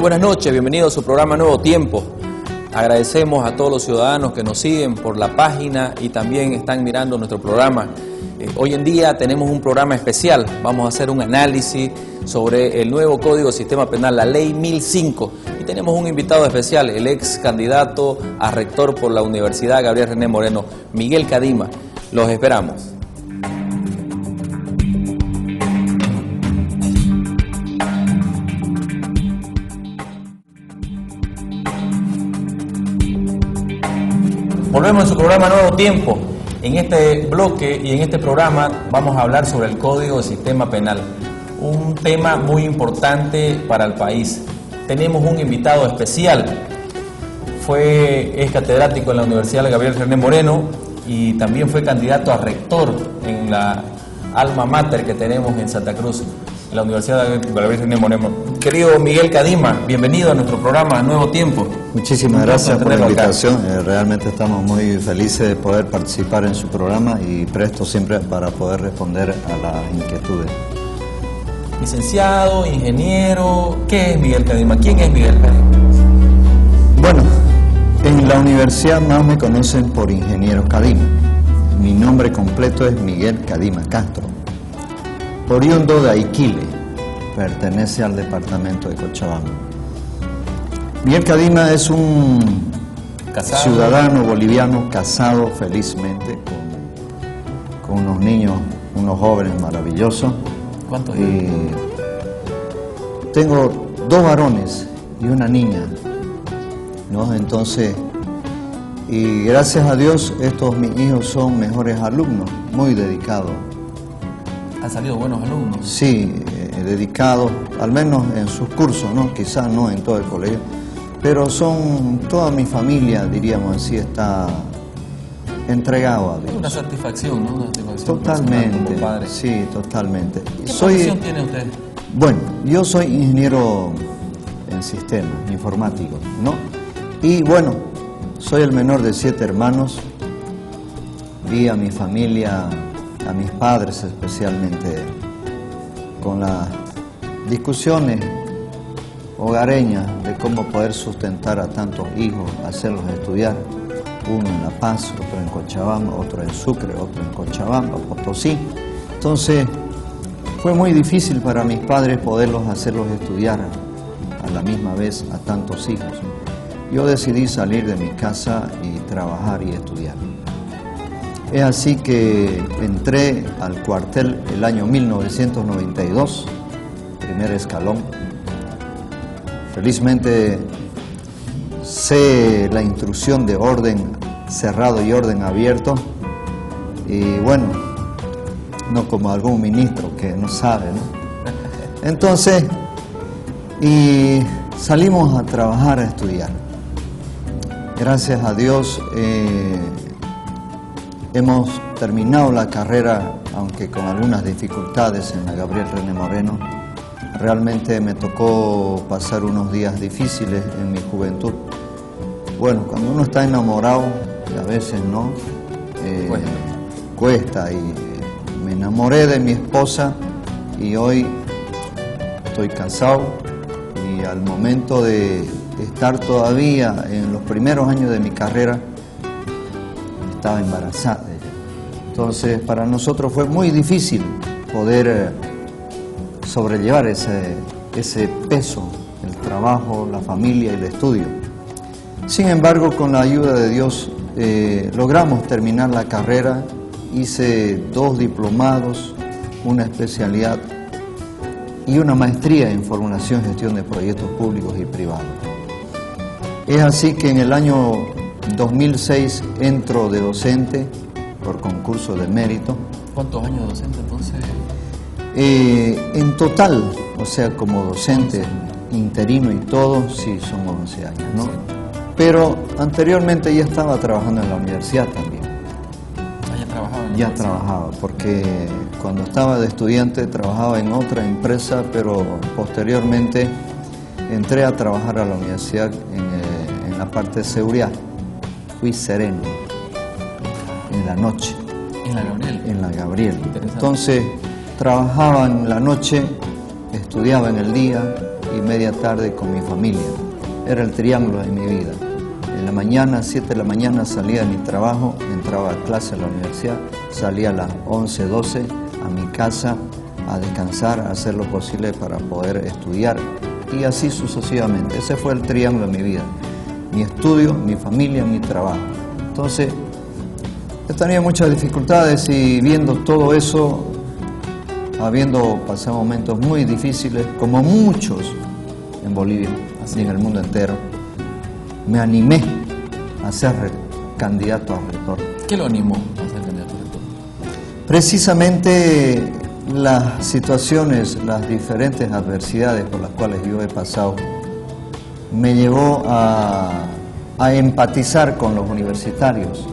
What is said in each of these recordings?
buenas noches, bienvenidos a su programa Nuevo Tiempo. Agradecemos a todos los ciudadanos que nos siguen por la página y también están mirando nuestro programa. Hoy en día tenemos un programa especial, vamos a hacer un análisis sobre el nuevo Código de Sistema Penal, la Ley 1005. Y tenemos un invitado especial, el ex candidato a rector por la Universidad Gabriel René Moreno, Miguel Cadima. Los esperamos. Volvemos en su programa Nuevo Tiempo. En este bloque y en este programa vamos a hablar sobre el Código de Sistema Penal, un tema muy importante para el país. Tenemos un invitado especial, es catedrático en la Universidad Gabriel René Moreno y también fue candidato a rector en la alma mater que tenemos en Santa Cruz, la Universidad Gabriel René Moreno. Querido Miguel Cadima, bienvenido a nuestro programa Nuevo Tiempo. Muchísimas gracias por la invitación. Realmente estamos muy felices de poder participar en su programa y presto siempre para poder responder a las inquietudes. Licenciado, ingeniero, ¿qué es Miguel Cadima? ¿Quién es Miguel Cadima? Bueno, en la universidad más me conocen por ingeniero Cadima. Mi nombre completo es Miguel Cadima Castro, oriundo de Aiquile, pertenece al departamento de Cochabamba. Miguel Cadima es un ciudadano boliviano casado felizmente con unos niños, unos jóvenes maravillosos. ¿Cuántos hijos? Tengo 2 varones y una niña, ¿no? Entonces, y gracias a Dios estos mis hijos son mejores alumnos, muy dedicados. ¿Han salido buenos alumnos? Sí, dedicados, al menos en sus cursos, ¿no? Quizás no en todo el colegio, pero son, toda mi familia, diríamos así, está entregado a Dios. Es una satisfacción, ¿no? Una satisfacción totalmente, como padre. Sí, totalmente. ¿Qué profesión tiene usted? Bueno, yo soy ingeniero en sistemas informáticos, ¿no? Y bueno, soy el menor de 7 hermanos. Vi a mi familia, a mis padres especialmente, con las discusiones hogareñas de cómo poder sustentar a tantos hijos, hacerlos estudiar, uno en La Paz, otro en Cochabamba, otro en Sucre, otro en Cochabamba, Potosí. Entonces fue muy difícil para mis padres hacerlos estudiar a la misma vez a tantos hijos. Yo decidí salir de mi casa y trabajar y estudiar. Es así que entré al cuartel el año 1992, primer escalón. Felizmente sé la instrucción de orden cerrado y orden abierto. Y bueno, no como algún ministro que no sabe, ¿no? Entonces, y salimos a trabajar, a estudiar. Gracias a Dios, hemos terminado la carrera, aunque con algunas dificultades en la Gabriel René Moreno. Realmente me tocó pasar unos días difíciles en mi juventud. Bueno, cuando uno está enamorado, a veces no, cuesta. Y me enamoré de mi esposa y hoy estoy casado y al momento de estar todavía en los primeros años de mi carrera, estaba embarazada de ella. Entonces, para nosotros fue muy difícil poder sobrellevar ese peso, el trabajo, la familia y el estudio. Sin embargo, con la ayuda de Dios, logramos terminar la carrera. Hice 2 diplomados, una especialidad y una maestría en formulación y gestión de proyectos públicos y privados. Es así que en el año 2006 entro de docente por concurso de mérito. ¿Cuántos años de docente entonces? En total, o sea, como docente interino y todo, sí, son 11 años, ¿no? Sí. Pero anteriormente ya estaba trabajando en la universidad también. ¿Ya trabajaba? Ya trabajaba, porque cuando estaba de estudiante trabajaba en otra empresa, pero posteriormente entré a trabajar a la universidad en la parte de seguridad. Fui sereno en la noche. ¿En la Gabriel? En la Gabriel. Entonces trabajaba en la noche, estudiaba en el día y media tarde con mi familia. Era el triángulo de mi vida. En la mañana, 7 de la mañana, salía de mi trabajo, entraba a clase a la universidad, salía a las 11, 12 a mi casa a descansar, a hacer lo posible para poder estudiar y así sucesivamente. Ese fue el triángulo de mi vida: mi estudio, mi familia, mi trabajo. Entonces, he tenido muchas dificultades y viendo todo eso, habiendo pasado momentos muy difíciles, como muchos en Bolivia y en el mundo entero, me animé a ser candidato a rector. ¿Qué lo animó a ser candidato a rector? Precisamente las situaciones, las diferentes adversidades por las cuales yo he pasado, me llevó a empatizar con los universitarios.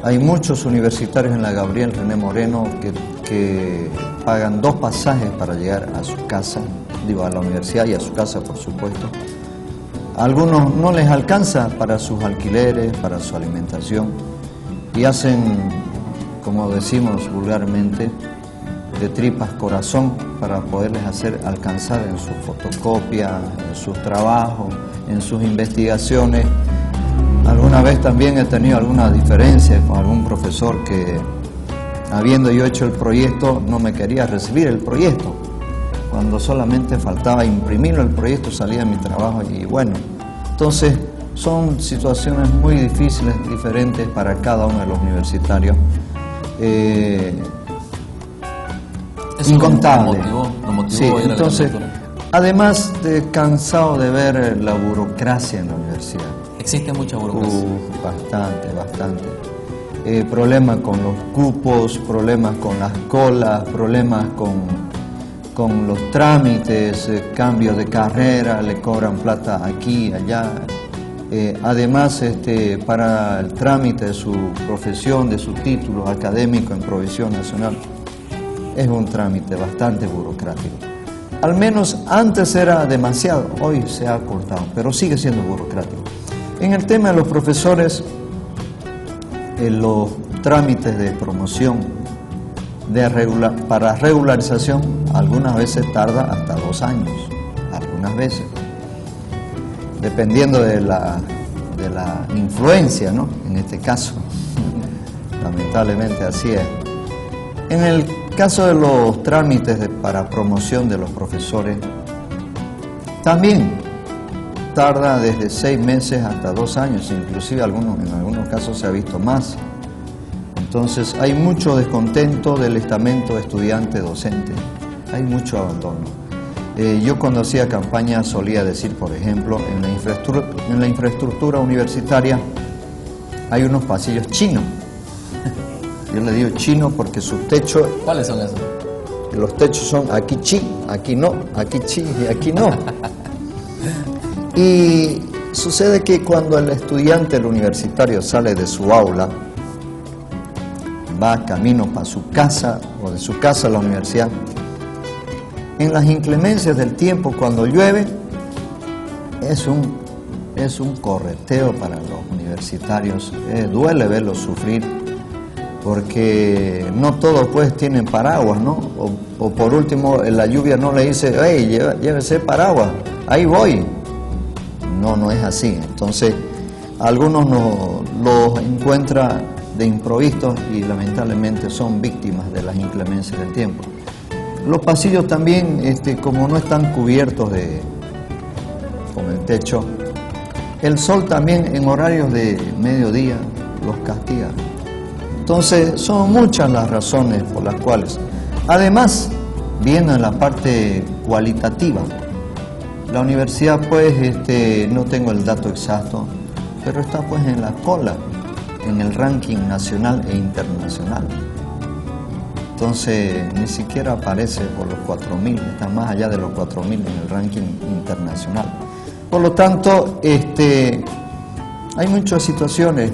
Hay muchos universitarios en la Gabriel René Moreno que pagan 2 pasajes para llegar a su casa, a la universidad y a su casa, por supuesto. A algunos no les alcanza para sus alquileres, para su alimentación, y hacen, como decimos vulgarmente, de tripas corazón para poderles hacer alcanzar en su fotocopia, en sus trabajos, en sus investigaciones. Alguna vez también he tenido alguna diferencia con algún profesor que, habiendo yo hecho el proyecto, no me quería recibir el proyecto. Cuando solamente faltaba imprimirlo, el proyecto salía de mi trabajo y bueno, entonces son situaciones muy difíciles, diferentes para cada uno de los universitarios. Incontable. Lo motivó Sí, entonces, además de cansado de ver la burocracia en la universidad. ¿Existe mucha burocracia? Bastante. Problemas con los cupos, problemas con las colas, problemas con los trámites, cambios de carrera, le cobran plata aquí y allá. Además, para el trámite de su profesión, de su título académico en Provisión Nacional, es un trámite bastante burocrático. Al menos antes era demasiado, hoy se ha acortado, pero sigue siendo burocrático. En el tema de los profesores, los trámites de promoción para regularización algunas veces tarda hasta 2 años, algunas veces, dependiendo de la influencia, ¿no? En este caso, lamentablemente así es. En el caso de los trámites para promoción de los profesores, también tarda desde 6 meses hasta 2 años, inclusive en algunos casos se ha visto más. Entonces hay mucho descontento del estamento estudiante-docente, hay mucho abandono. Yo cuando hacía campaña solía decir, por ejemplo, en la infraestructura universitaria hay unos pasillos chinos. Yo le digo chino porque sus techos... ¿Cuáles son esos? Los techos son aquí chi, aquí no, aquí chi y aquí no. Y sucede que cuando el estudiante, el universitario, sale de su aula, va camino para su casa o de su casa a la universidad, en las inclemencias del tiempo, cuando llueve, es un correteo para los universitarios. Duele verlos sufrir, porque no todos pues tienen paraguas, ¿no? O por último, la lluvia no le dice, hey, llévese paraguas, ahí voy. No es así. Entonces, algunos los encuentra de improviso y lamentablemente son víctimas de las inclemencias del tiempo. Los pasillos también, como no están cubiertos con el techo, el sol también en horarios de mediodía los castiga. Entonces, son muchas las razones por las cuales. Además, viendo en la parte cualitativa, la universidad, pues, no tengo el dato exacto, pero está pues en la cola, en el ranking nacional e internacional. Entonces, ni siquiera aparece por los 4.000, está más allá de los 4.000 en el ranking internacional. Por lo tanto, hay muchas situaciones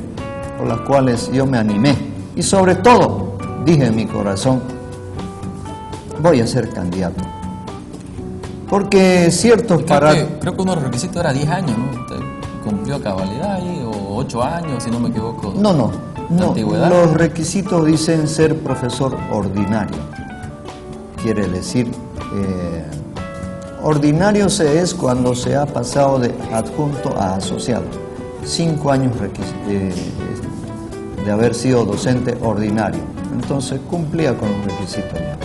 por las cuales yo me animé. Y sobre todo, dije en mi corazón, voy a ser candidato. Porque es cierto, creo que uno de los requisitos era 10 años, ¿no? ¿Usted cumplió a cabalidad ahí? ¿O 8 años, si no me equivoco? No. ¿Antigüedad? Los requisitos dicen ser profesor ordinario. Quiere decir Ordinario se es cuando se ha pasado de adjunto a asociado. 5 años de haber sido docente ordinario. Entonces cumplía con los requisitos ya.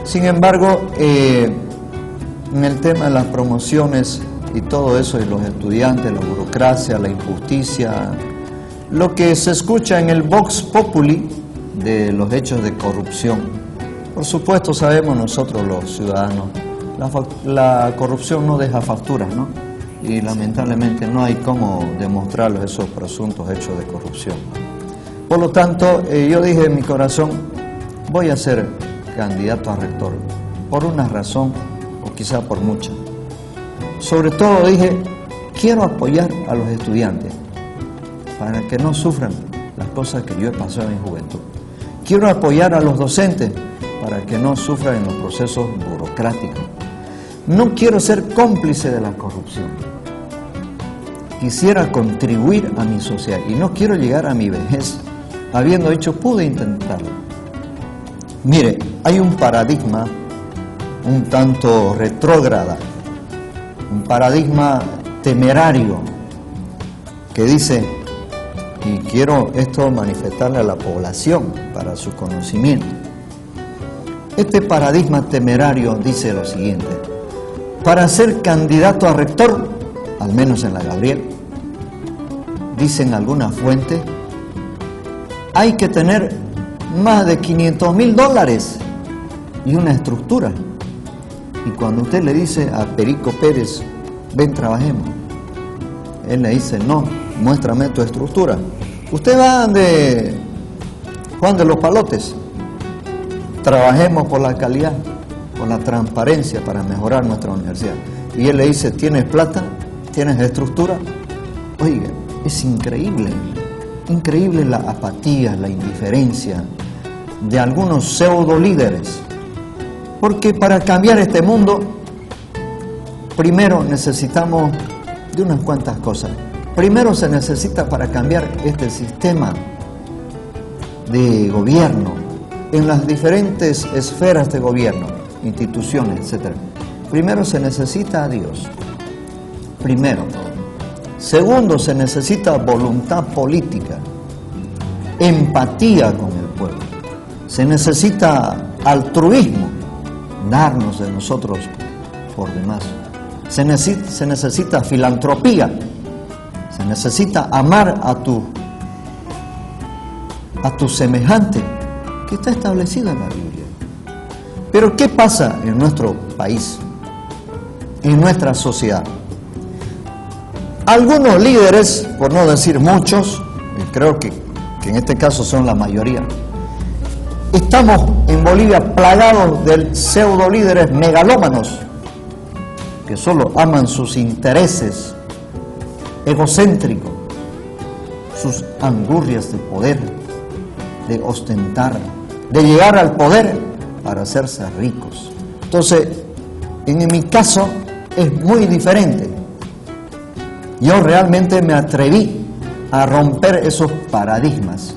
Sin embargo, en el tema de las promociones y todo eso, y los estudiantes, la burocracia, la injusticia, lo que se escucha en el Vox Populi de los hechos de corrupción. Por supuesto, sabemos nosotros los ciudadanos, la corrupción no deja facturas, ¿no? Y lamentablemente no hay cómo demostrarlos esos presuntos hechos de corrupción. Por lo tanto, yo dije en mi corazón, voy a ser candidato a rector, por una razón o quizá por muchas. Sobre todo dije, quiero apoyar a los estudiantes para que no sufran las cosas que yo he pasado en mi juventud. Quiero apoyar a los docentes para que no sufran en los procesos burocráticos. No quiero ser cómplice de la corrupción. Quisiera contribuir a mi sociedad y no quiero llegar a mi vejez habiendo dicho, pude intentarlo. Mire, hay un paradigma un tanto retrógrada, un paradigma temerario que dice, y quiero esto manifestarle a la población para su conocimiento. Este paradigma temerario dice lo siguiente: para ser candidato a rector, al menos en la Gabriel, dicen algunas fuentes, hay que tener más de $500.000 y una estructura. Y cuando usted le dice a Perico Pérez, ven, trabajemos, él le dice, no, muéstrame tu estructura. Usted va de Juan de los Palotes, trabajemos por la calidad, por la transparencia para mejorar nuestra universidad. Y él le dice, ¿tienes plata? ¿Tienes estructura? Oiga, es increíble, increíble la apatía, la indiferencia de algunos pseudo líderes. Porque para cambiar este mundo, primero necesitamos de unas cuantas cosas. Primero se necesita para cambiar este sistema de gobierno en las diferentes esferas de gobierno, instituciones, etc. Primero se necesita a Dios. Primero. Segundo, se necesita voluntad política, empatía con el pueblo. Se necesita altruismo, darnos de nosotros por demás. Se necesita filantropía. Se necesita amar a tu semejante, que está establecido en la Biblia. Pero ¿qué pasa en nuestro país, en nuestra sociedad? Algunos líderes, por no decir muchos, y creo que en este caso son la mayoría, estamos en Bolivia plagados de pseudo líderes megalómanos que solo aman sus intereses egocéntricos, sus angurrias de poder, de ostentar, de llegar al poder para hacerse ricos. Entonces, en mi caso es muy diferente. Yo realmente me atreví a romper esos paradigmas.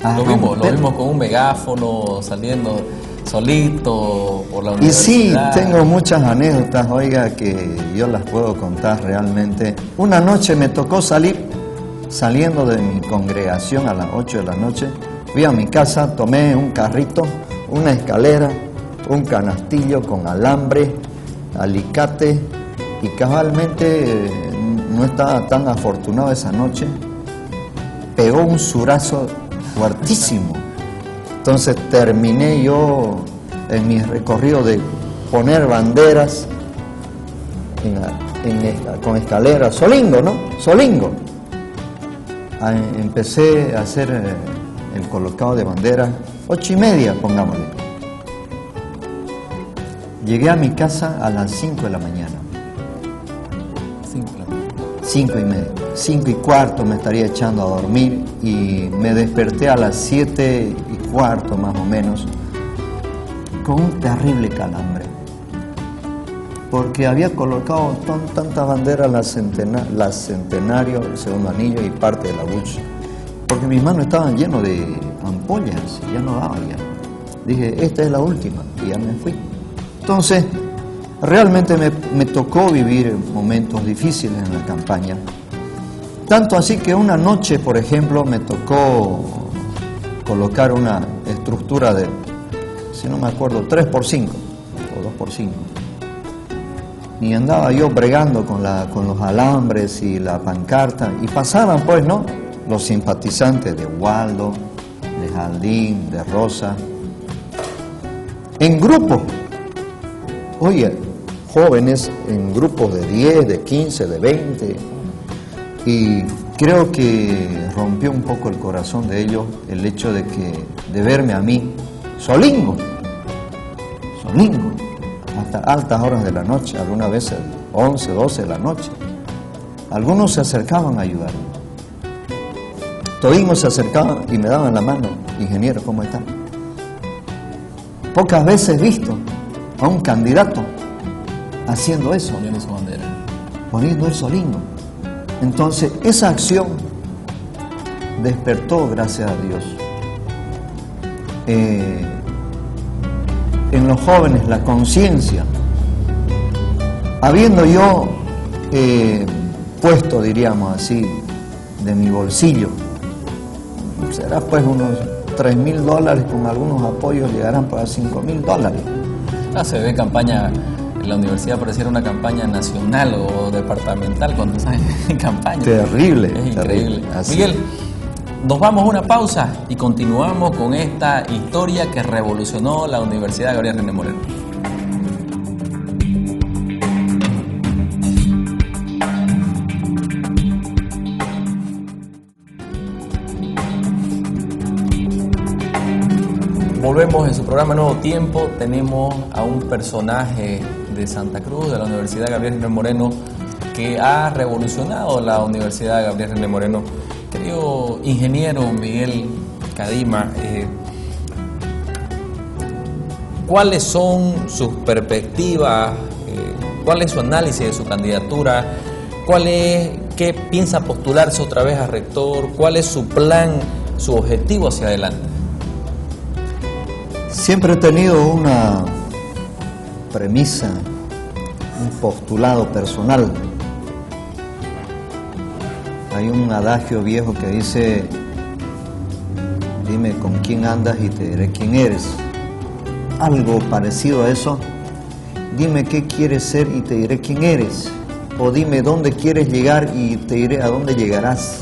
Lo vimos con un megáfono saliendo solito por la universidad. Y sí, tengo muchas anécdotas, oiga, que yo las puedo contar realmente. Una noche me tocó saliendo de mi congregación a las 8 de la noche, fui a mi casa, tomé un carrito, una escalera, un canastillo con alambre, alicate, y cabalmente no estaba tan afortunado esa noche, pegó un surazo fuertísimo. Entonces terminé yo en mi recorrido de poner banderas con escalera, Solingo, ¿no? Solingo. Empecé a hacer el colocado de banderas, 8:30, pongámosle. Llegué a mi casa a las 5 de la mañana. 5:30, 5:15 me estaría echando a dormir y me desperté a las 7:15 más o menos con un terrible calambre porque había colocado tantas banderas, la Centenario, el Segundo Anillo y parte de la UCH, porque mis manos estaban llenas de ampollas, ya no daba ya. Dije, esta es la última y ya me fui. Entonces realmente me tocó vivir momentos difíciles en la campaña. Tanto así que una noche, por ejemplo, me tocó colocar una estructura de, si no me acuerdo, 3x5 o 2x5. Y andaba yo bregando con los alambres y la pancarta, y pasaban pues, ¿no?, los simpatizantes de Waldo, de Jardín, de Rosa, en grupos. Oye, jóvenes en grupos de 10, de 15, de 20, y creo que rompió un poco el corazón de ellos el hecho de verme a mí, solingo, hasta altas horas de la noche, algunas veces 11, 12 de la noche. Algunos se acercaban a ayudarme. Todinos se acercaban y me daban la mano. Ingeniero, ¿cómo está? Pocas veces he visto a un candidato haciendo eso. Poniendo su bandera. Poniendo el solingo. Entonces, esa acción despertó, gracias a Dios, en los jóvenes la conciencia. Habiendo yo puesto, diríamos así, de mi bolsillo, será pues unos $3.000, con algunos apoyos llegarán para $5.000. Se ve campaña, en la universidad pareciera una campaña nacional o departamental cuando están en campaña. Terrible. Es increíble. Así. Miguel, nos vamos a una pausa y continuamos con esta historia que revolucionó la Universidad Gabriel René Moreno. Volvemos en su programa Nuevo Tiempo. Tenemos a un personaje de Santa Cruz, de la Universidad Gabriel René Moreno, que ha revolucionado la Universidad Gabriel René Moreno. Querido ingeniero Miguel Cadima, ¿cuáles son sus perspectivas? ¿Cuál es su análisis de su candidatura? ¿Qué piensa postularse otra vez a rector? ¿Cuál es su plan, su objetivo hacia adelante? Siempre he tenido una premisa, un postulado personal. Hay un adagio viejo que dice: dime con quién andas y te diré quién eres. Algo parecido a eso. Dime qué quieres ser y te diré quién eres. O dime dónde quieres llegar y te diré a dónde llegarás.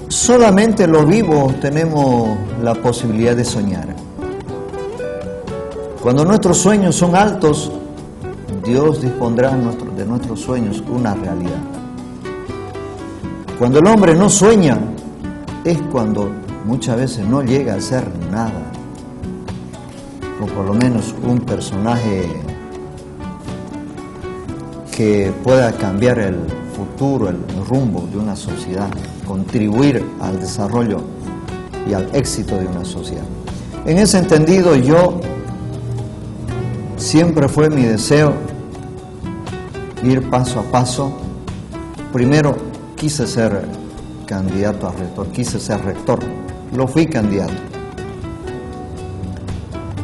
Solamente los vivos tenemos la posibilidad de soñar. Cuando nuestros sueños son altos, Dios dispondrá de nuestros sueños una realidad. Cuando el hombre no sueña, es cuando muchas veces no llega a ser nada, o por lo menos un personaje que pueda cambiar el futuro, el rumbo de una sociedad, contribuir al desarrollo y al éxito de una sociedad. En ese entendido, siempre fue mi deseo ir paso a paso. Primero quise ser candidato a rector, quise ser rector, lo fui candidato.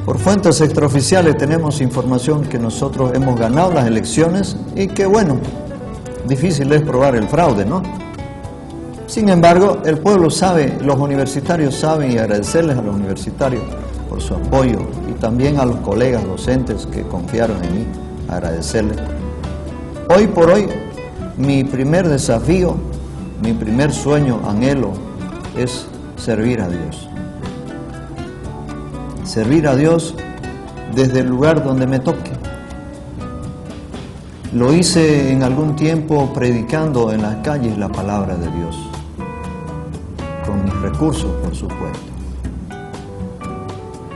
Por fuentes extraoficiales tenemos información que nosotros hemos ganado las elecciones y que, bueno, difícil es probar el fraude, ¿no? Sin embargo, el pueblo sabe, los universitarios saben, y agradecerles a los universitarios por su apoyo y también a los colegas docentes que confiaron en mí, agradecerles. Hoy por hoy, mi primer desafío, mi primer sueño, anhelo, es servir a Dios. Servir a Dios desde el lugar donde me toque. Lo hice en algún tiempo predicando en las calles la palabra de Dios, con mis recursos, por supuesto.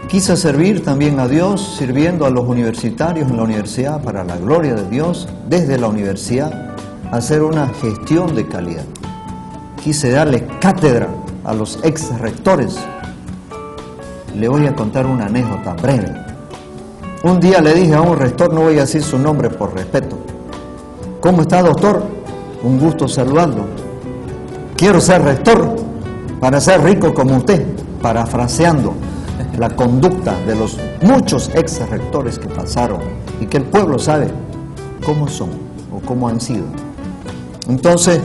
Quise servir también a Dios sirviendo a los universitarios en la universidad para la gloria de Dios, desde la universidad, hacer una gestión de calidad. Quise darle cátedra a los ex rectores. Le voy a contar una anécdota breve. Un día le dije a un rector, no voy a decir su nombre por respeto: ¿cómo está, doctor? Un gusto saludarlo. Quiero ser rector para ser rico como usted, parafraseando. la conducta de los muchos ex rectores que pasaron y que el pueblo sabe cómo son o cómo han sido. Entonces,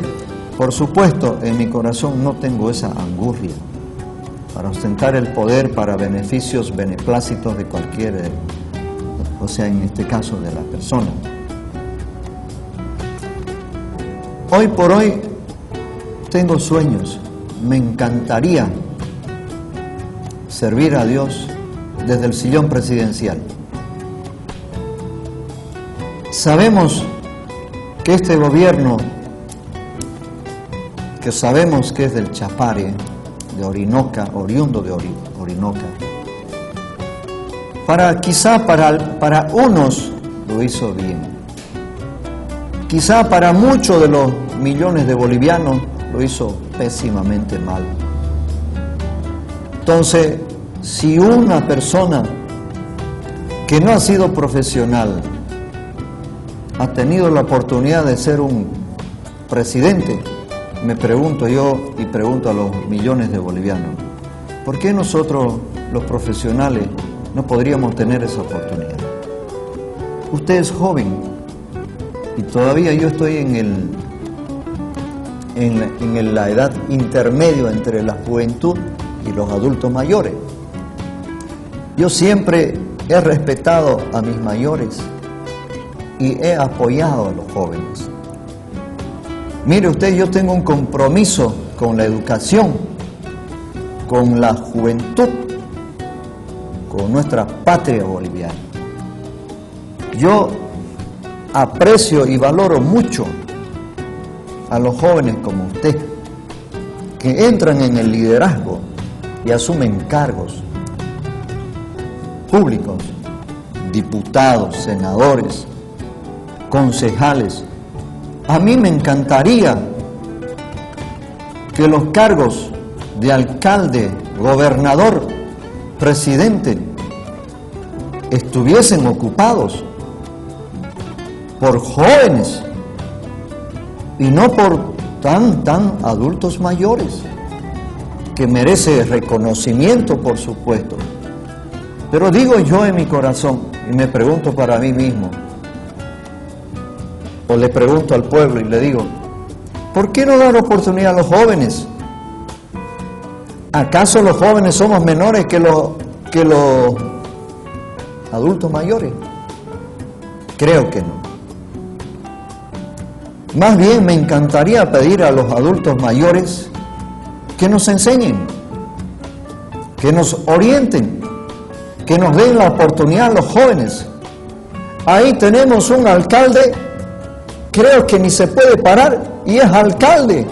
por supuesto, en mi corazón no tengo esa angurria para ostentar el poder para beneficios, beneplácitos de cualquier, o sea, en este caso de la persona. Hoy por hoy tengo sueños, me encantaría servir a Dios desde el sillón presidencial. Sabemos que este gobierno, que sabemos que es del Chapare, de Orinoca, oriundo de Orinoca, quizá para unos lo hizo bien, quizá para muchos de los millones de bolivianos lo hizo pésimamente mal. Entonces, si una persona que no ha sido profesional ha tenido la oportunidad de ser un presidente, me pregunto yo y pregunto a los millones de bolivianos, ¿por qué nosotros los profesionales no podríamos tener esa oportunidad? Usted es joven y todavía yo estoy en la edad intermedio entre la juventud y los adultos mayores. Yo siempre he respetado a mis mayores y he apoyado a los jóvenes. Mire usted, yo tengo un compromiso con la educación, con la juventud, con nuestra patria boliviana. Yo aprecio y valoro mucho a los jóvenes como usted, que entran en el liderazgo y asumen cargos públicos, diputados, senadores, concejales. A mí me encantaría que los cargos de alcalde, gobernador, presidente estuviesen ocupados por jóvenes y no por tan adultos mayores, que merece reconocimiento, por supuesto. Pero digo yo en mi corazón, y me pregunto para mí mismo, o le pregunto al pueblo y le digo, ¿por qué no dar oportunidad a los jóvenes? ¿Acaso los jóvenes somos menores que los adultos mayores? Creo que no. Más bien me encantaría pedir a los adultos mayores que nos enseñen, que nos orienten, que nos den la oportunidad a los jóvenes. Ahí tenemos un alcalde, creo que ni se puede parar y es alcalde.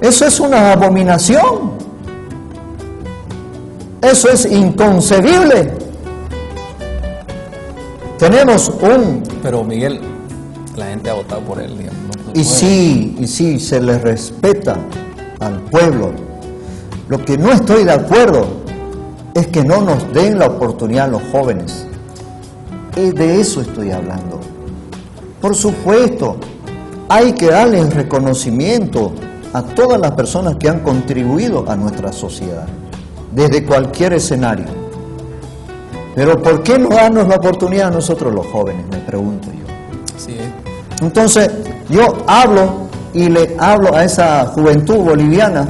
Eso es una abominación. Eso es inconcebible. Tenemos un... Pero Miguel, la gente ha votado por él, digamos. Y sí, se le respeta al pueblo. Lo que no estoy de acuerdo es que no nos den la oportunidad a los jóvenes. De eso estoy hablando. Por supuesto, hay que darle el reconocimiento a todas las personas que han contribuido a nuestra sociedad, desde cualquier escenario. Pero ¿por qué no darnos la oportunidad a nosotros los jóvenes? Me pregunto yo. Así es. Entonces, yo hablo y le hablo a esa juventud boliviana.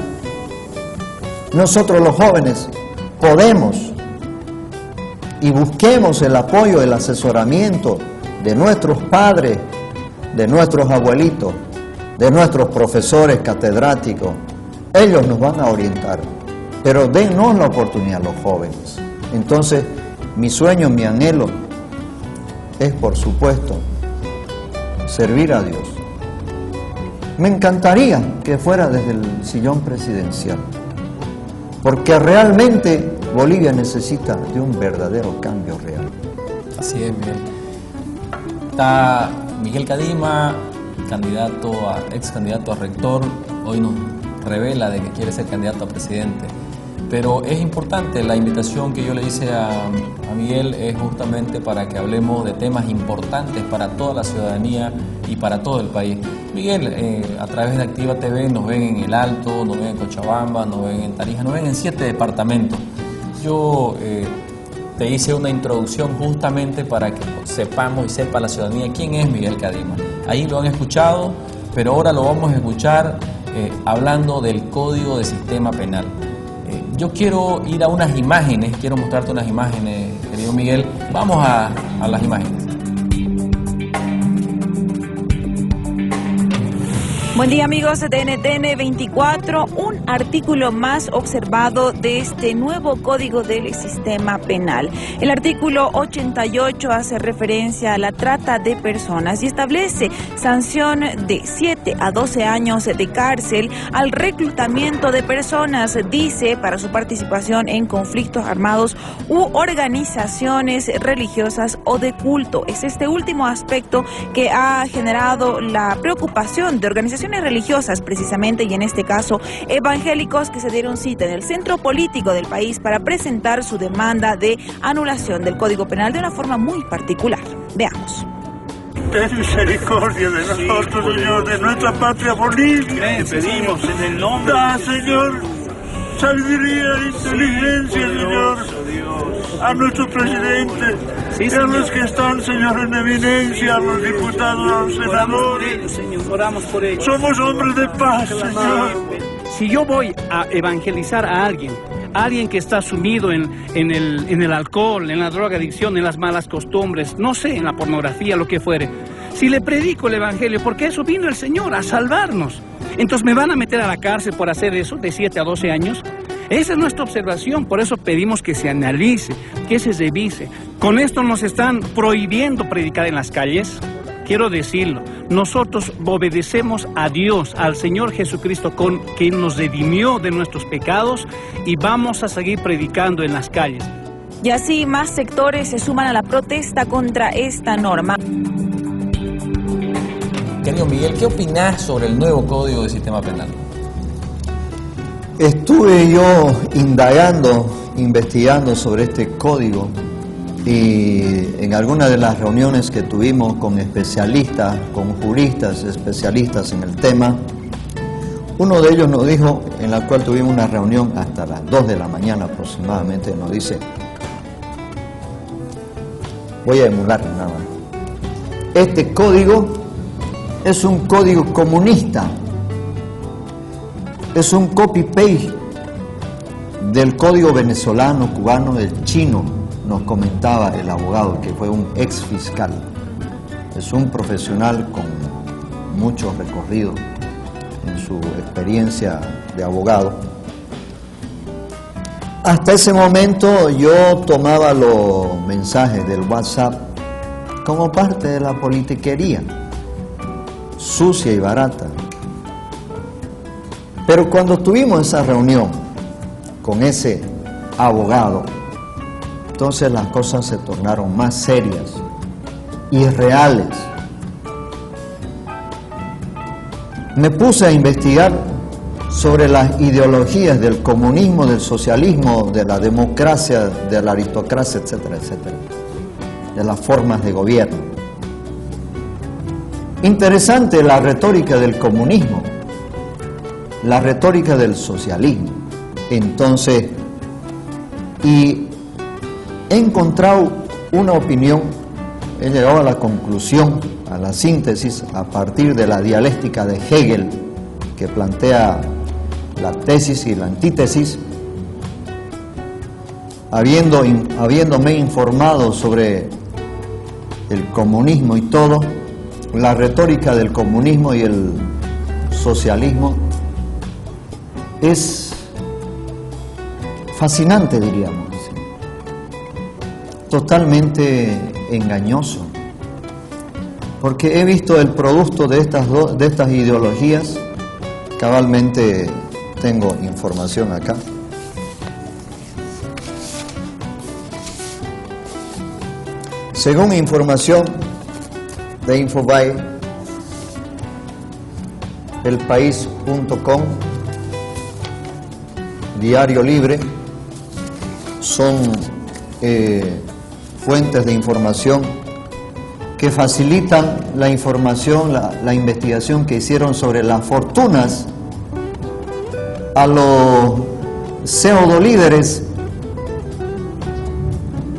Nosotros los jóvenes podemos y busquemos el apoyo, el asesoramiento de nuestros padres, de nuestros abuelitos, de nuestros profesores catedráticos. Ellos nos van a orientar, pero dennos la oportunidad a los jóvenes. Entonces, mi sueño, mi anhelo es, por supuesto, servir a Dios. Me encantaría que fuera desde el sillón presidencial, porque realmente Bolivia necesita de un verdadero cambio real. Así es, Miguel. Está Miguel Cadima, ex candidato a rector, hoy nos revela de que quiere ser candidato a presidente. Pero es importante, la invitación que yo le hice a Miguel es justamente para que hablemos de temas importantes para toda la ciudadanía y para todo el país. Miguel, a través de Activa TV nos ven en El Alto, nos ven en Cochabamba, nos ven en Tarija, nos ven en 7 departamentos. yo te hice una introducción justamente para que sepamos y sepa la ciudadanía quién es Miguel Cadima. Ahí lo han escuchado, pero ahora lo vamos a escuchar hablando del Código de Sistema Penal. Yo quiero ir a unas imágenes, quiero mostrarte unas imágenes, querido Miguel. Vamos a las imágenes. Buen día amigos de NTN 24, un artículo más observado de este nuevo Código del Sistema Penal. El artículo 88 hace referencia a la trata de personas y establece sanción de 7 a 12 años de cárcel al reclutamiento de personas, dice, para su participación en conflictos armados u organizaciones religiosas o de culto. Es este último aspecto que ha generado la preocupación de organizaciones religiosas precisamente, y en este caso evangélicos, que se dieron cita en el centro político del país para presentar su demanda de anulación del Código Penal de una forma muy particular. Veamos. Ten misericordia de nosotros, Señor, de nuestra patria Bolivia. Te pedimos en el nombre de Señor, sabiduría e inteligencia, Señor, a nuestro presidente, y a los que están, Señor, en eminencia, a los diputados, a los senadores. Oramos por ellos. Somos hombres de paz, Señor. Si yo voy a evangelizar a alguien que está sumido en el alcohol, en la drogadicción, en las malas costumbres, no sé, en la pornografía, lo que fuere, si le predico el evangelio, porque eso vino el Señor a salvarnos, entonces me van a meter a la cárcel por hacer eso de 7 a 12 años. Esa es nuestra observación, por eso pedimos que se analice, que se revise. Con esto nos están prohibiendo predicar en las calles. Quiero decirlo, nosotros obedecemos a Dios, al Señor Jesucristo, que nos redimió de nuestros pecados, y vamos a seguir predicando en las calles. Y así más sectores se suman a la protesta contra esta norma. Querido Miguel, ¿qué opinás sobre el nuevo Código de Sistema Penal? Estuve yo indagando, investigando sobre este código, y en algunas de las reuniones que tuvimos con especialistas, con juristas especialistas en el tema, uno de ellos nos dijo, en la cual tuvimos una reunión hasta las 2 de la mañana aproximadamente, nos dice, voy a emular nada más, este código es un código comunista, es un copy-paste del código venezolano, cubano, del chino, nos comentaba el abogado, que fue un ex fiscal. Es un profesional con mucho recorrido en su experiencia de abogado. Hasta ese momento yo tomaba los mensajes del WhatsApp como parte de la politiquería, sucia y barata. Pero cuando tuvimos esa reunión con ese abogado, entonces las cosas se tornaron más serias y reales. Me puse a investigar sobre las ideologías del comunismo, del socialismo, de la democracia, de la aristocracia, etcétera, etcétera, de las formas de gobierno. Interesante la retórica del comunismo, la retórica del socialismo. Entonces, y he encontrado una opinión, he llegado a la conclusión, a la síntesis, a partir de la dialéctica de Hegel, que plantea la tesis y la antítesis, habiéndome informado sobre el comunismo y todo, la retórica del comunismo y el socialismo es fascinante, diríamos, totalmente engañoso, porque he visto el producto de estas ideologías. Cabalmente tengo información acá. Según información de Infobae, elpaís.com, Diario Libre, son fuentes de información que facilitan la información, la investigación que hicieron sobre las fortunas a los pseudo líderes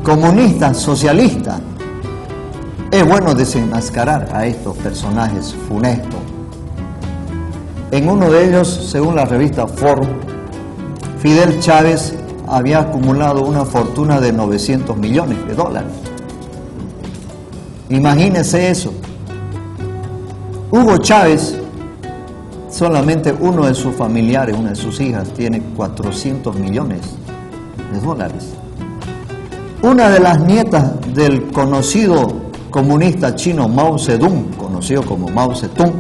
comunista, socialista. Es bueno desenmascarar a estos personajes funestos. En uno de ellos, según la revista Forbes, Fidel Chávez había acumulado una fortuna de 900 millones de dólares. Imagínense eso. Hugo Chávez, solamente uno de sus familiares, una de sus hijas, tiene 400 millones de dólares. Una de las nietas del conocido comunista chino Mao Zedong, conocido como Mao Zedong,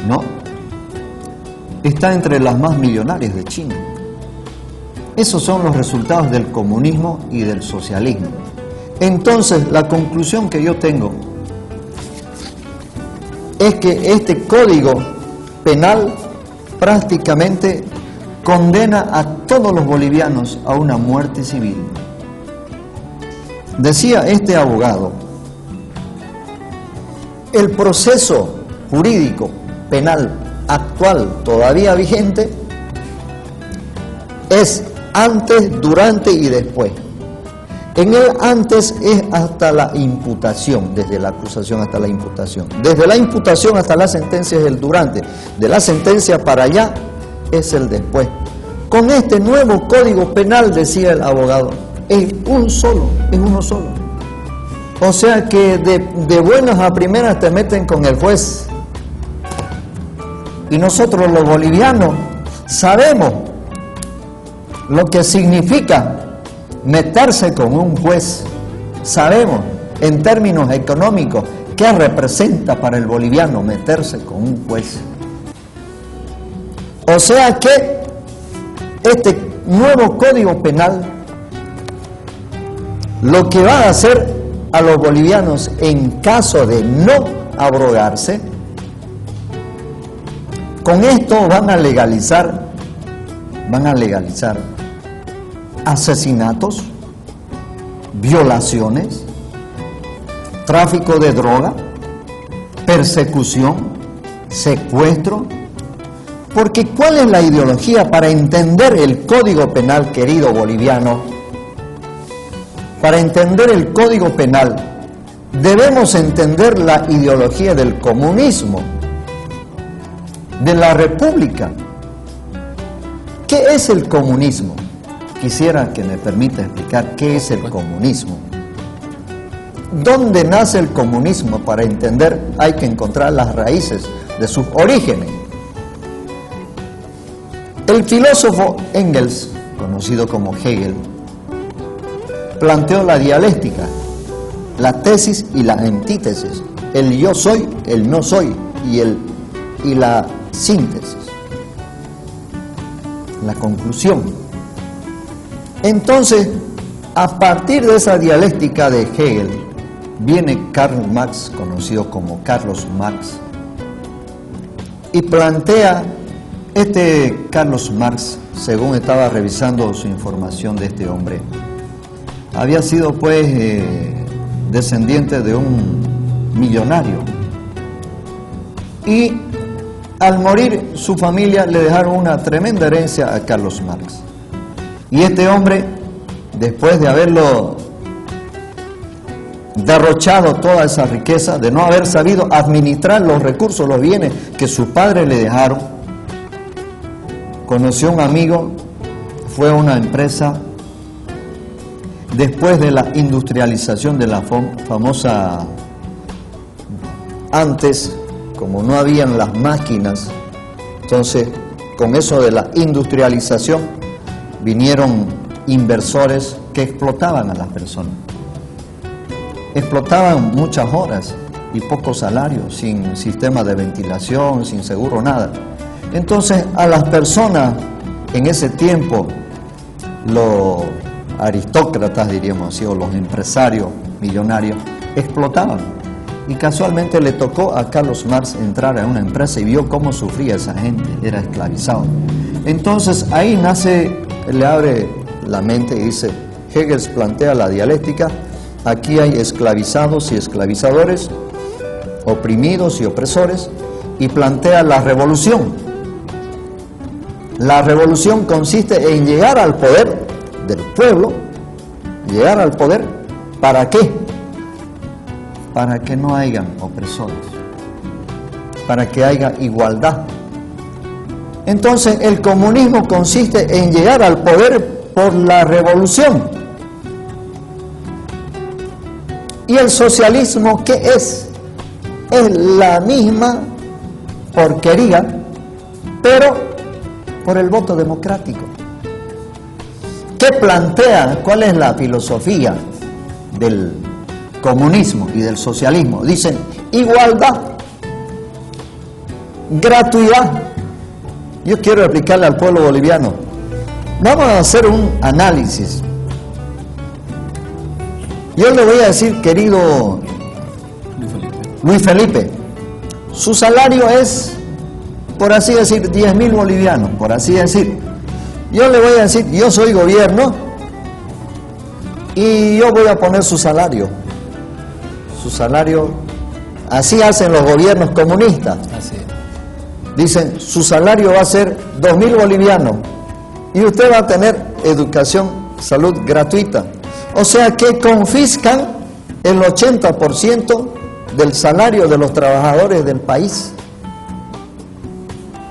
¿no?, está entre las más millonarias de China. Esos son los resultados del comunismo y del socialismo. Entonces, la conclusión que yo tengo es que este código penal prácticamente condena a todos los bolivianos a una muerte civil. Decía este abogado, el proceso jurídico penal actual todavía vigente es antes, durante y después. En el antes es hasta la imputación, desde la acusación hasta la imputación. Desde la imputación hasta la sentencia es el durante. De la sentencia para allá es el después. Con este nuevo código penal, decía el abogado, es uno solo. O sea que de buenas a primeras te meten con el juez. Y nosotros los bolivianos sabemos lo que significa meterse con un juez. Sabemos en términos económicos qué representa para el boliviano meterse con un juez. O sea que este nuevo código penal lo que va a hacer a los bolivianos en caso de no abrogarse, con esto van a legalizar asesinatos, violaciones, tráfico de droga, persecución, secuestro. Porque ¿cuál es la ideología para entender el Código Penal, querido boliviano? Para entender el Código Penal debemos entender la ideología del comunismo, de la República. ¿Qué es el comunismo? Quisiera que me permita explicar qué es el comunismo. ¿Dónde nace el comunismo? Para entender hay que encontrar las raíces de sus orígenes. El filósofo Engels, conocido como Hegel, planteó la dialéctica, la tesis y la antítesis, el yo soy, el no soy y la síntesis, la conclusión. Entonces, a partir de esa dialéctica de Hegel, viene Karl Marx, conocido como Carlos Marx, y plantea, Carlos Marx, según estaba revisando su información de este hombre, había sido pues descendiente de un millonario, y al morir su familia le dejaron una tremenda herencia a Carlos Marx. Y este hombre, después de haberlo derrochado toda esa riqueza, de no haber sabido administrar los recursos, los bienes que sus padres le dejaron, conoció a un amigo, fue a una empresa, después de la industrialización de la famosa, antes, como no habían las máquinas, entonces con eso de la industrialización vinieron inversores que explotaban a las personas. Explotaban muchas horas y pocos salarios, sin sistema de ventilación, sin seguro, nada. Entonces a las personas en ese tiempo, los aristócratas diríamos así, o los empresarios millonarios, explotaban. Y casualmente le tocó a Carlos Marx entrar a una empresa y vio cómo sufría esa gente, era esclavizado. Entonces ahí nace, le abre la mente y dice, Hegel plantea la dialéctica, aquí hay esclavizados y esclavizadores, oprimidos y opresores, y plantea la revolución. La revolución consiste en llegar al poder del pueblo, llegar al poder, ¿para qué? Para que no hayan opresores, para que haya igualdad. Entonces el comunismo consiste en llegar al poder por la revolución. ¿Y el socialismo qué es? Es la misma porquería, pero por el voto democrático. ¿Qué plantea? ¿Cuál es la filosofía del comunismo y del socialismo? Dicen igualdad, gratuidad. Yo quiero explicarle al pueblo boliviano. Vamos a hacer un análisis. Yo le voy a decir, querido Luis Felipe, su salario es, por así decir, 10.000 bolivianos, por así decir. Yo le voy a decir, yo soy gobierno y yo voy a poner su salario. Su salario, así hacen los gobiernos comunistas. Así es. Dicen, su salario va a ser 2.000 bolivianos y usted va a tener educación, salud gratuita. O sea que confiscan el 80% del salario de los trabajadores del país.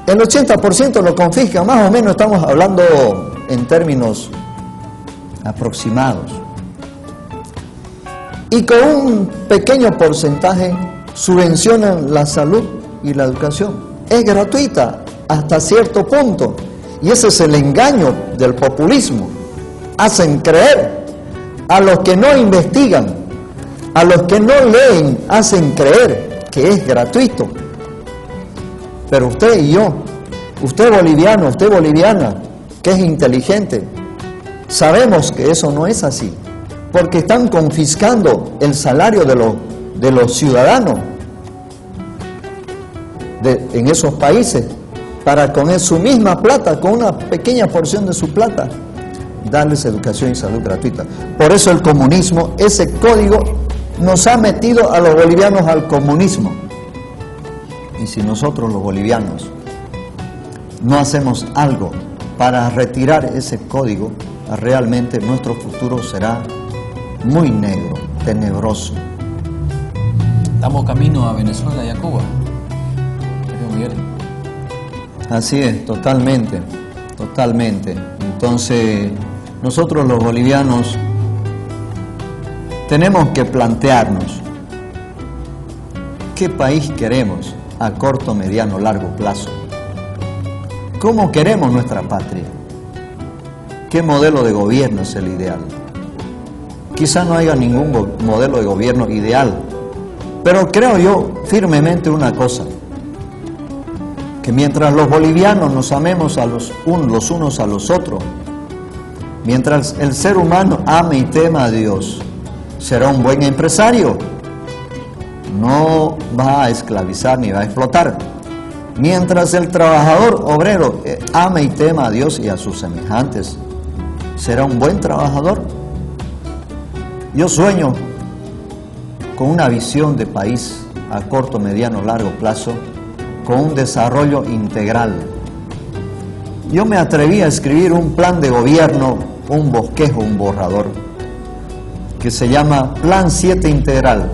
El 80% lo confiscan, más o menos estamos hablando en términos aproximados. Y con un pequeño porcentaje subvencionan la salud y la educación. Es gratuita hasta cierto punto. Y ese es el engaño del populismo. Hacen creer a los que no investigan, a los que no leen, hacen creer que es gratuito. Pero usted y yo, usted boliviano, usted boliviana, que es inteligente, sabemos que eso no es así, porque están confiscando el salario de los ciudadanos en esos países, para con su misma plata, con una pequeña porción de su plata, darles educación y salud gratuita. Por eso el comunismo, ese código, nos ha metido a los bolivianos al comunismo. Y si nosotros los bolivianos no hacemos algo para retirar ese código, realmente nuestro futuro será muy negro, tenebroso. Estamos camino a Venezuela y a Cuba. Así es, totalmente, totalmente. Entonces, nosotros los bolivianos tenemos que plantearnos qué país queremos a corto, mediano, largo plazo. ¿Cómo queremos nuestra patria? ¿Qué modelo de gobierno es el ideal? Quizá no haya ningún modelo de gobierno ideal, pero creo yo firmemente una cosa, que mientras los bolivianos nos amemos los unos a los otros, mientras el ser humano ame y tema a Dios, será un buen empresario, no va a esclavizar ni va a explotar. Mientras el trabajador obrero ame y tema a Dios y a sus semejantes, será un buen trabajador. Yo sueño con una visión de país a corto, mediano, largo plazo, con un desarrollo integral. Yo me atreví a escribir un plan de gobierno, un bosquejo, un borrador, que se llama Plan 7 Integral.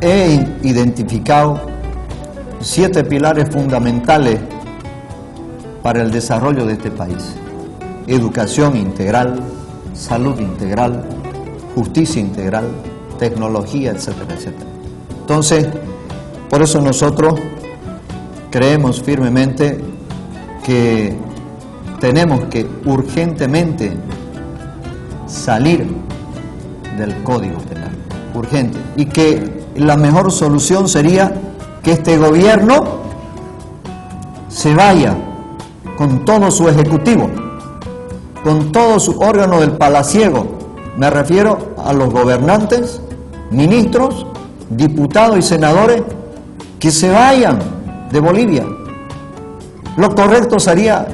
He identificado 7 pilares fundamentales para el desarrollo de este país: educación integral, salud integral, justicia integral, tecnología, etcétera, etcétera. Entonces, por eso nosotros creemos firmemente que tenemos que urgentemente salir del Código Penal, urgente, y que la mejor solución sería que este gobierno se vaya con todo su ejecutivo, con todo su órgano del palaciego. Me refiero a los gobernantes, ministros, diputados y senadores, que se vayan de Bolivia. Lo correcto sería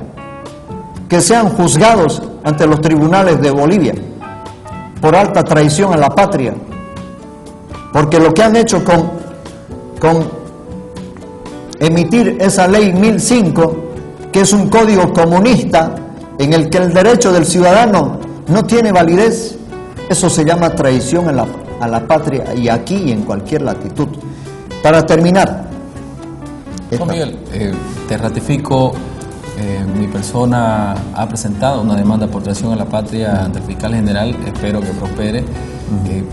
que sean juzgados ante los tribunales de Bolivia por alta traición a la patria, porque lo que han hecho con emitir esa ley 1005, que es un código comunista en el que el derecho del ciudadano no tiene validez. Eso se llama traición a la patria, y aquí y en cualquier latitud. Para terminar, Juan Miguel, te ratifico, mi persona ha presentado una demanda por traición a la patria ante el fiscal general, espero que prospere,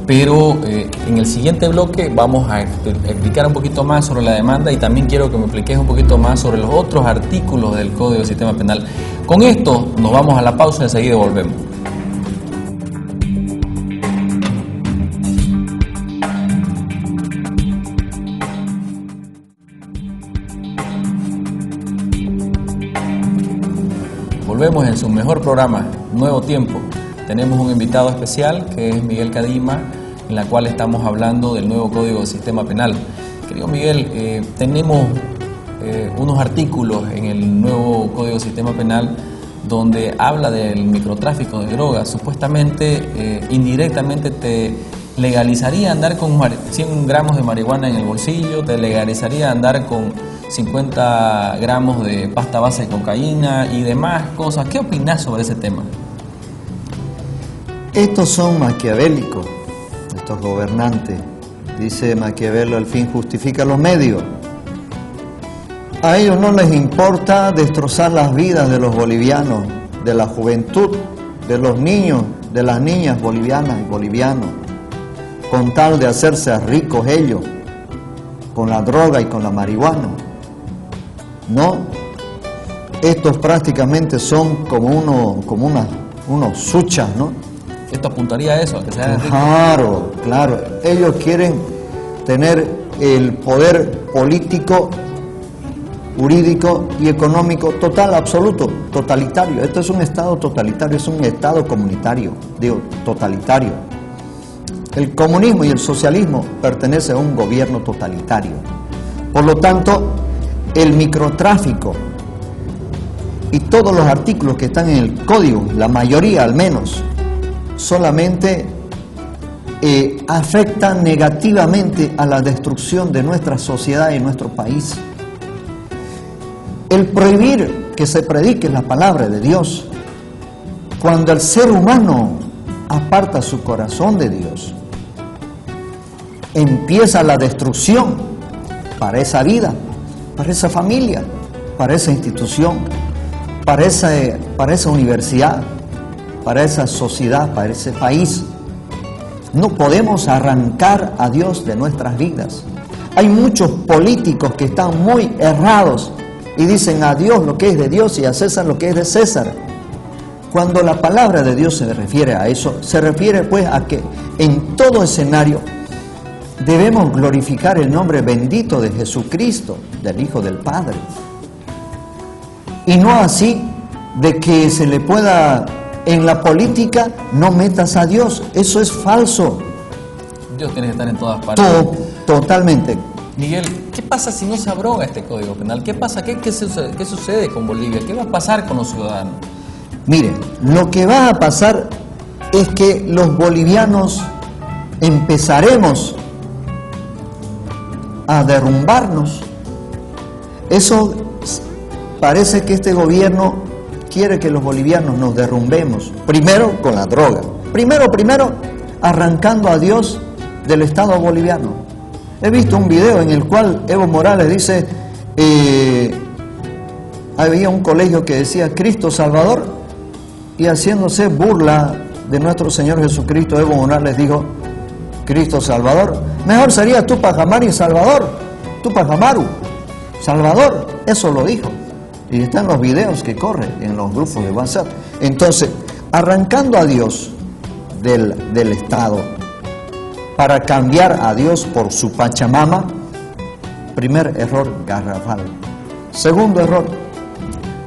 pero en el siguiente bloque vamos a explicar un poquito más sobre la demanda, y también quiero que me expliques un poquito más sobre los otros artículos del Código del Sistema Penal. Con esto nos vamos a la pausa y enseguida volvemos. Volvemos en su mejor programa, Nuevo Tiempo. Tenemos un invitado especial que es Miguel Cadima, en la cual estamos hablando del nuevo Código del Sistema Penal. Querido Miguel, tenemos unos artículos en el nuevo Código del Sistema Penal donde habla del microtráfico de drogas. Supuestamente, indirectamente te legalizaría andar con 100 gramos de marihuana en el bolsillo, te legalizaría andar con 50 gramos de pasta base de cocaína y demás cosas. ¿Qué opinás sobre ese tema? Estos son maquiavélicos, estos gobernantes. Dice Maquiavelo, el fin justifica los medios. A ellos no les importa destrozar las vidas de los bolivianos, de la juventud, de los niños, de las niñas bolivianas y bolivianos, con tal de hacerse ricos ellos, con la droga y con la marihuana. No, estos prácticamente son como unos suchas, ¿no? Esto apuntaría a eso, a que sea rico. Claro, ellos quieren tener el poder político, jurídico y económico total, absoluto, totalitario. Esto es un estado totalitario, es un estado comunitario, digo, totalitario. El comunismo y el socialismo pertenecen a un gobierno totalitario. Por lo tanto, el microtráfico y todos los artículos que están en el código, la mayoría al menos, solamente afectan negativamente a la destrucción de nuestra sociedad y nuestro país. El prohibir que se predique la palabra de Dios, cuando el ser humano aparta su corazón de Dios, empieza la destrucción para esa vida, para esa familia, para esa institución, para esa universidad, para esa sociedad, para ese país. No podemos arrancar a Dios de nuestras vidas. Hay muchos políticos que están muy errados y dicen a Dios lo que es de Dios y a César lo que es de César. Cuando la palabra de Dios se refiere a eso, se refiere pues a que en todo escenario debemos glorificar el nombre bendito de Jesucristo, del Hijo del Padre. Y no así de que se le pueda, en la política, no metas a Dios. Eso es falso. Dios tiene que estar en todas partes. Totalmente. Miguel, ¿qué pasa si no se abroga este Código Penal? ¿Qué pasa? ¿Qué sucede con Bolivia? ¿Qué va a pasar con los ciudadanos? Mire, lo que va a pasar es que los bolivianos empezaremos a derrumbarnos. Eso parece que este gobierno quiere que los bolivianos nos derrumbemos. Primero con la droga. Primero arrancando a Dios del Estado boliviano. He visto un video en el cual Evo Morales dice, había un colegio que decía Cristo Salvador, y haciéndose burla de nuestro Señor Jesucristo, Evo Morales dijo, Cristo Salvador, mejor sería Tupac Amaru y Salvador, Tupac Amaru, Salvador, eso lo dijo. Y están los videos que corren en los grupos de WhatsApp. Entonces, arrancando a Dios del Estado para cambiar a Dios por su Pachamama, primer error garrafal. Segundo error,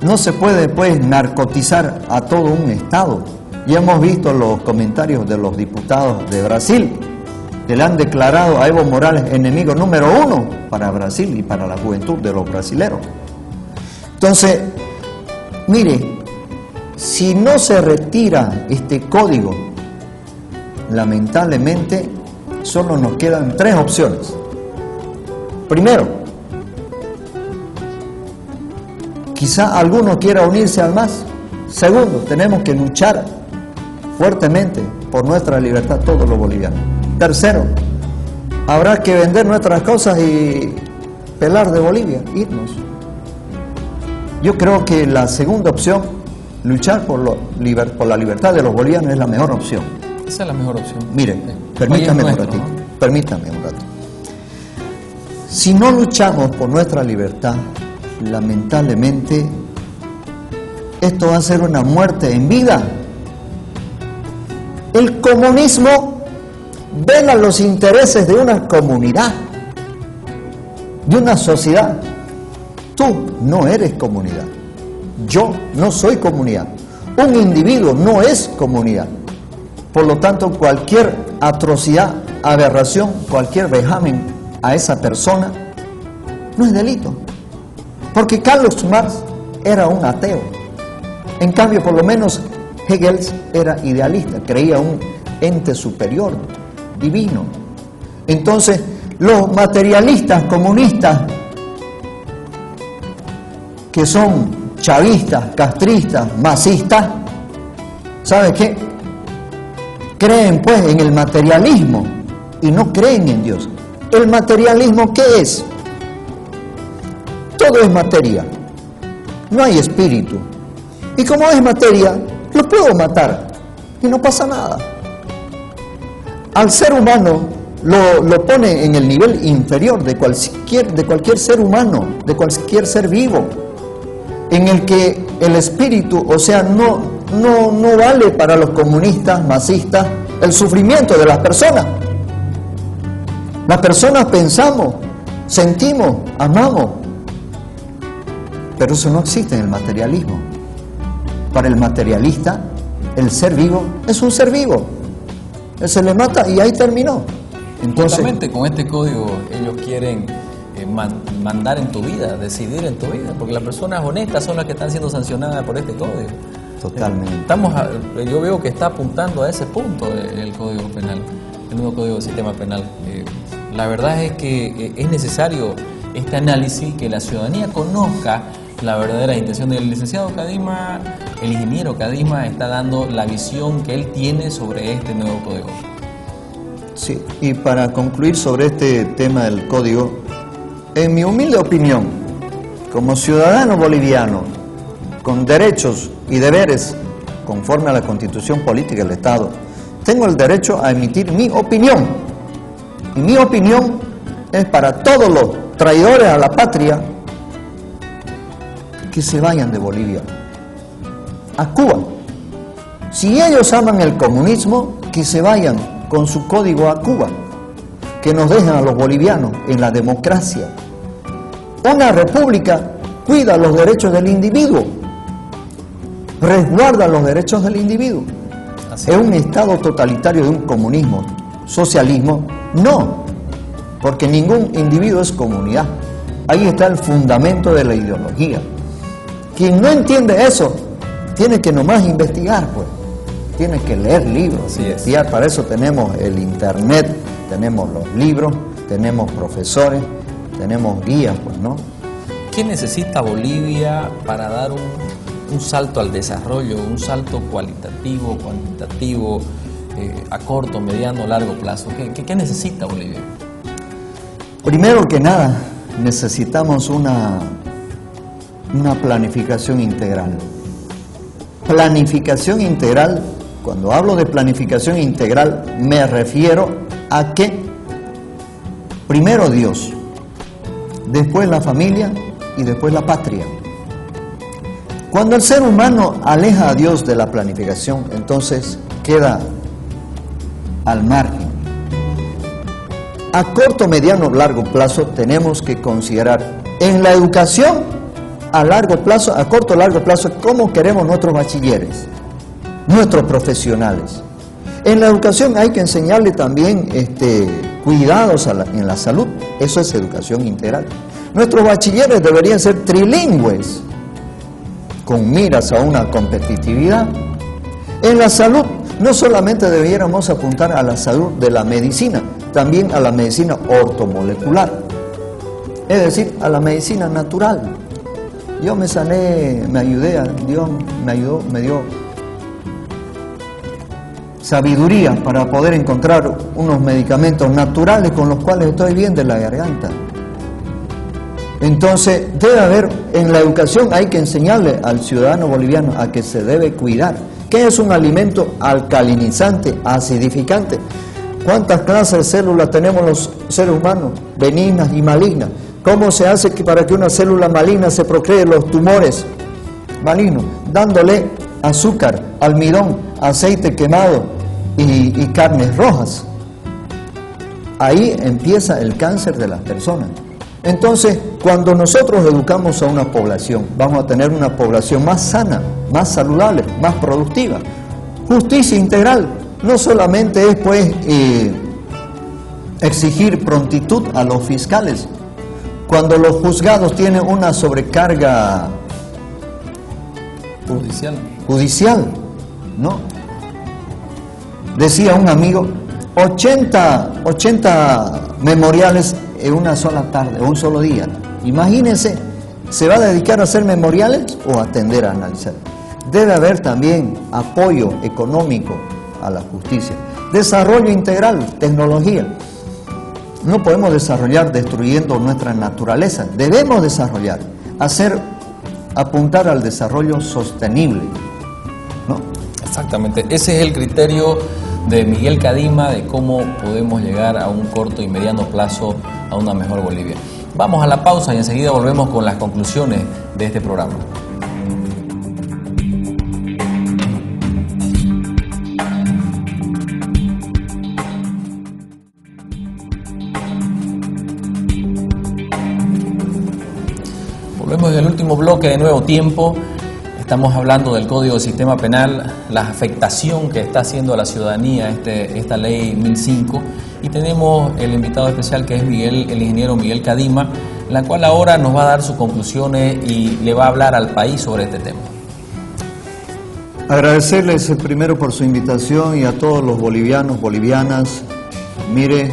no se puede pues narcotizar a todo un Estado. Ya hemos visto los comentarios de los diputados de Brasil, que le han declarado a Evo Morales enemigo número 1 para Brasil y para la juventud de los brasileros. Entonces, mire, si no se retira este código, lamentablemente solo nos quedan 3 opciones. Primero, quizá alguno quiera unirse al MAS. Segundo, tenemos que luchar fuertemente por nuestra libertad todos los bolivianos. Tercero, habrá que vender nuestras cosas y pelar de Bolivia, irnos. Yo creo que la segunda opción, luchar por la libertad de los bolivianos, es la mejor opción. Esa es la mejor opción. Mire, permítame un ratito, permítame un rato. Si no luchamos por nuestra libertad, lamentablemente, esto va a ser una muerte en vida. El comunismo vela los intereses de una comunidad, de una sociedad. Tú no eres comunidad. Yo no soy comunidad. Un individuo no es comunidad. Por lo tanto, cualquier atrocidad, aberración, cualquier vejamen a esa persona no es delito. Porque Carlos Marx era un ateo. En cambio, por lo menos Hegel era idealista, creía un ente superior, divino. Entonces, los materialistas comunistas, que son chavistas, castristas, masistas, ¿sabe qué? Creen pues en el materialismo y no creen en Dios. ¿El materialismo qué es? Todo es materia, no hay espíritu. Y como es materia, lo puedo matar y no pasa nada. Al ser humano lo pone en el nivel inferior de cualquier ser humano, de cualquier ser vivo, en el que el espíritu, o sea, no vale para los comunistas, masistas, el sufrimiento de las personas. Las personas pensamos, sentimos, amamos, pero eso no existe en el materialismo. Para el materialista, el ser vivo es un ser vivo. Él se le mata y ahí terminó. Entonces, justamente con este código ellos quieren mandar en tu vida, decidir en tu vida, porque las personas honestas son las que están siendo sancionadas por este código. Totalmente. Yo veo que está apuntando a ese punto el Código Penal, el nuevo Código de Sistema Penal. La verdad es que es necesario este análisis, que la ciudadanía conozca la verdadera intención del licenciado Cadima. El ingeniero Cadima está dando la visión que él tiene sobre este nuevo código. Sí, y para concluir sobre este tema del código, en mi humilde opinión, como ciudadano boliviano, con derechos y deberes conforme a la Constitución Política del Estado, tengo el derecho a emitir mi opinión. Y mi opinión es para todos los traidores a la patria que se vayan de Bolivia a Cuba. Si ellos aman el comunismo, que se vayan con su código a Cuba, que nos dejen a los bolivianos en la democracia. Una república cuida los derechos del individuo, resguarda los derechos del individuo. Así ¿Es un estado totalitario de un comunismo, socialismo? No, porque ningún individuo es comunidad. Ahí está el fundamento de la ideología. Quien no entiende eso, tiene que nomás investigar, pues. Tiene que leer libros, investigar. Para eso tenemos el internet, tenemos los libros, tenemos profesores, tenemos guías, pues, ¿no? ¿Qué necesita Bolivia para dar un salto al desarrollo, un salto cualitativo, cuantitativo, a corto, mediano, largo plazo? ¿Qué necesita Bolivia? Primero que nada, necesitamos una planificación integral. Planificación integral, cuando hablo de planificación integral, me refiero a que primero Dios, después la familia y después la patria. Cuando el ser humano aleja a Dios de la planificación, entonces queda al margen. A corto, mediano, largo plazo tenemos que considerar en la educación a largo plazo, a corto, largo plazo, cómo queremos nuestros bachilleres, nuestros profesionales. En la educación hay que enseñarle también cuidados en la salud. Eso es educación integral. Nuestros bachilleres deberían ser trilingües, con miras a una competitividad. En la salud, no solamente debiéramos apuntar a la salud de la medicina, también a la medicina ortomolecular, es decir, a la medicina natural. Yo me sané, me ayudé, Dios me ayudó, me dio sabiduría para poder encontrar unos medicamentos naturales con los cuales estoy bien de la garganta. Entonces, debe haber, en la educación hay que enseñarle al ciudadano boliviano a que se debe cuidar. ¿Qué es un alimento alcalinizante, acidificante? ¿Cuántas clases de células tenemos los seres humanos? Benignas y malignas. ¿Cómo se hace para que una célula maligna se procree los tumores malignos? Dándole azúcar, almidón, aceite quemado y carnes rojas. Ahí empieza el cáncer de las personas. Entonces, cuando nosotros educamos a una población, vamos a tener una población más sana, más saludable, más productiva. Justicia integral. No solamente es pues exigir prontitud a los fiscales. Cuando los juzgados tienen una sobrecarga judicial, ¿no? Decía un amigo, 80 memoriales en una sola tarde, o un solo día. Imagínense, ¿se va a dedicar a hacer memoriales o a atender a analizar? Debe haber también apoyo económico a la justicia. Desarrollo integral, tecnología. No podemos desarrollar destruyendo nuestra naturaleza. Debemos desarrollar, apuntar al desarrollo sostenible, ¿no? Exactamente. Ese es el criterio de Miguel Cadima de cómo podemos llegar a un corto y mediano plazo a una mejor Bolivia. Vamos a la pausa y enseguida volvemos con las conclusiones de este programa. Volvemos en el último bloque de Nuevo Tiempo. Estamos hablando del Código del Sistema Penal, la afectación que está haciendo a la ciudadanía esta ley 1005, y tenemos el invitado especial que es el ingeniero Miguel Cadima, la cual ahora nos va a dar sus conclusiones y le va a hablar al país sobre este tema. Agradecerles primero por su invitación y a todos los bolivianos, bolivianas. Mire,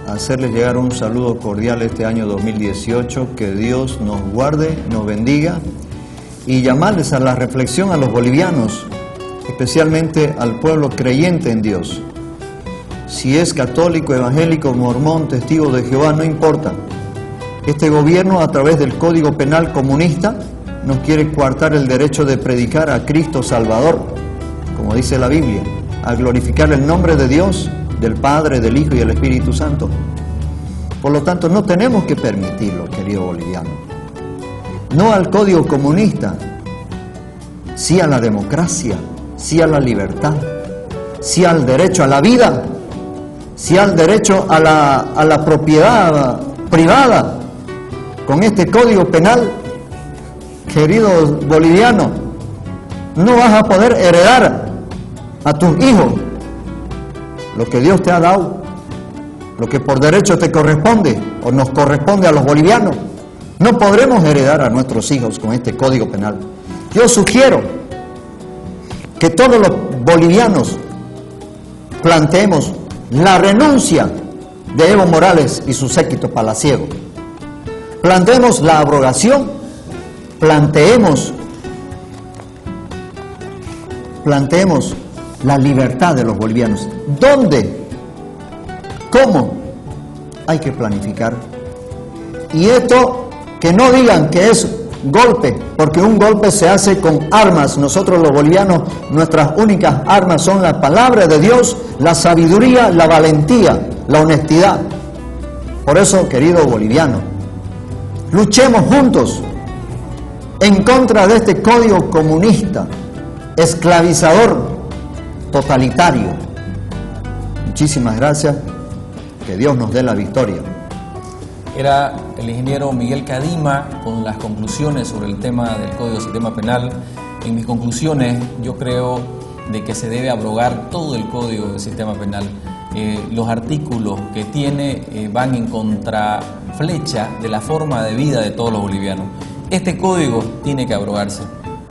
hacerles llegar un saludo cordial este año 2018, que Dios nos guarde, nos bendiga, y llamarles a la reflexión a los bolivianos, especialmente al pueblo creyente en Dios. Si es católico, evangélico, mormón, testigo de Jehová, no importa. Este gobierno, a través del Código Penal comunista, nos quiere coartar el derecho de predicar a Cristo Salvador, como dice la Biblia, a glorificar el nombre de Dios, del Padre, del Hijo y del Espíritu Santo. Por lo tanto, no tenemos que permitirlo, querido boliviano. No al código comunista, sí a la democracia, sí a la libertad, sí al derecho a la vida, sí al derecho a la propiedad privada. Con este código penal, querido boliviano, no vas a poder heredar a tus hijos lo que Dios te ha dado, lo que por derecho te corresponde o nos corresponde a los bolivianos. No podremos heredar a nuestros hijos con este código penal. Yo sugiero que todos los bolivianos planteemos la renuncia de Evo Morales y su séquito palaciego. Planteemos la abrogación, planteemos la libertad de los bolivianos. ¿Dónde? ¿Cómo? Hay que planificar. Y esto, que no digan que es golpe, porque un golpe se hace con armas. Nosotros los bolivianos, nuestras únicas armas son la palabra de Dios, la sabiduría, la valentía, la honestidad. Por eso, querido boliviano, luchemos juntos en contra de este código comunista, esclavizador, totalitario. Muchísimas gracias, que Dios nos dé la victoria. Era el ingeniero Miguel Cadima con las conclusiones sobre el tema del Código del Sistema Penal. En mis conclusiones, yo creo de que se debe abrogar todo el Código del Sistema Penal. Los artículos que tiene van en contraflecha de la forma de vida de todos los bolivianos. Este código tiene que abrogarse.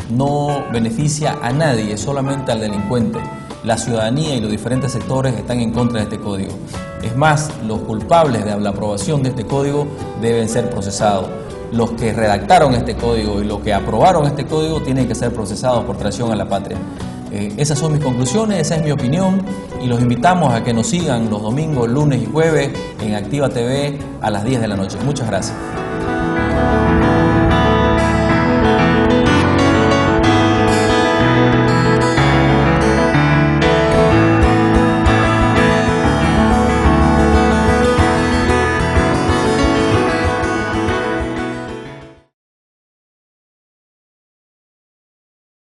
No beneficia a nadie, solamente al delincuente. La ciudadanía y los diferentes sectores están en contra de este código. Es más, los culpables de la aprobación de este código deben ser procesados. Los que redactaron este código y los que aprobaron este código tienen que ser procesados por traición a la patria. Esas son mis conclusiones, esa es mi opinión y los invitamos a que nos sigan los domingos, lunes y jueves en Activa TV a las 10 de la noche. Muchas gracias.